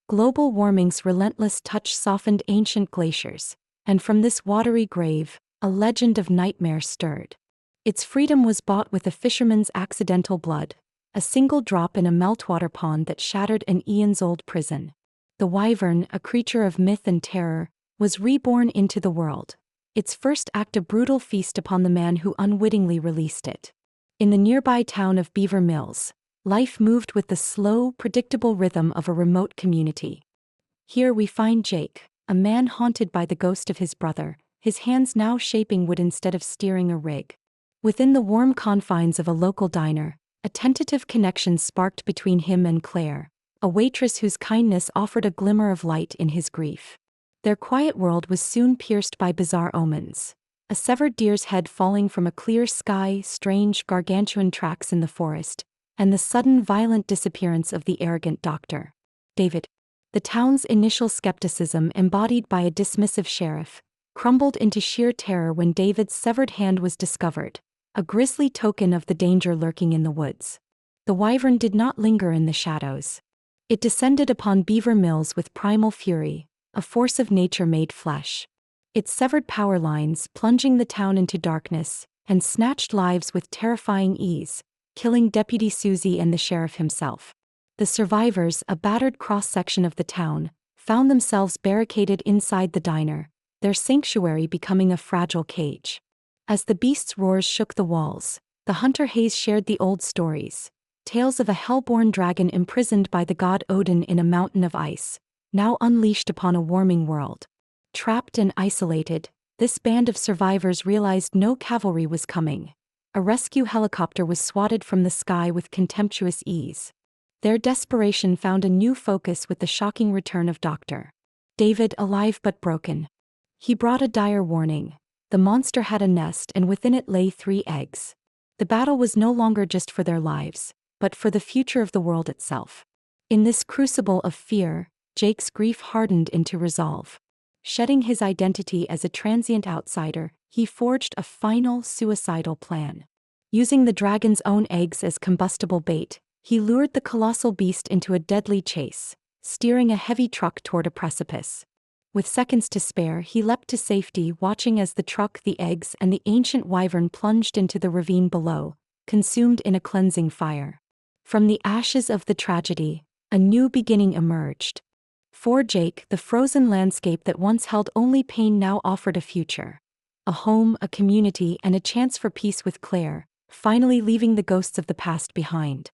Global warming's relentless touch softened ancient glaciers, and from this watery grave, a legend of nightmare stirred. Its freedom was bought with a fisherman's accidental blood, a single drop in a meltwater pond that shattered an eons-old prison. The Wyvern, a creature of myth and terror, was reborn into the world, its first act a brutal feast upon the man who unwittingly released it. In the nearby town of Beaver Mills, life moved with the slow, predictable rhythm of a remote community. Here we find Jake, a man haunted by the ghost of his brother, his hands now shaping wood instead of steering a rig. Within the warm confines of a local diner, a tentative connection sparked between him and Claire, a waitress whose kindness offered a glimmer of light in his grief. Their quiet world was soon pierced by bizarre omens. A severed deer's head falling from a clear sky, strange gargantuan tracks in the forest, and the sudden violent disappearance of the arrogant doctor, David. The town's initial skepticism, embodied by a dismissive sheriff, crumbled into sheer terror when David's severed hand was discovered, a grisly token of the danger lurking in the woods. The Wyvern did not linger in the shadows. It descended upon Beaver Mills with primal fury, a force of nature made flesh. It severed power lines, plunging the town into darkness, and snatched lives with terrifying ease, killing Deputy Susie and the sheriff himself. The survivors, a battered cross-section of the town, found themselves barricaded inside the diner, their sanctuary becoming a fragile cage. As the beast's roars shook the walls, the hunter Hayes shared the old stories, tales of a hell-born dragon imprisoned by the god Odin in a mountain of ice, now unleashed upon a warming world. Trapped and isolated, this band of survivors realized no cavalry was coming. A rescue helicopter was swatted from the sky with contemptuous ease. Their desperation found a new focus with the shocking return of Dr. David, alive but broken. He brought a dire warning. The monster had a nest and within it lay 3 eggs. The battle was no longer just for their lives, but for the future of the world itself. In this crucible of fear, Jake's grief hardened into resolve. Shedding his identity as a transient outsider, he forged a final suicidal plan. Using the dragon's own eggs as combustible bait, he lured the colossal beast into a deadly chase, steering a heavy truck toward a precipice. With seconds to spare, he leapt to safety, watching as the truck, the eggs, and the ancient wyvern plunged into the ravine below, consumed in a cleansing fire. From the ashes of the tragedy, a new beginning emerged. For Jake, the frozen landscape that once held only pain now offered a future. A home, a community, and a chance for peace with Claire, finally leaving the ghosts of the past behind.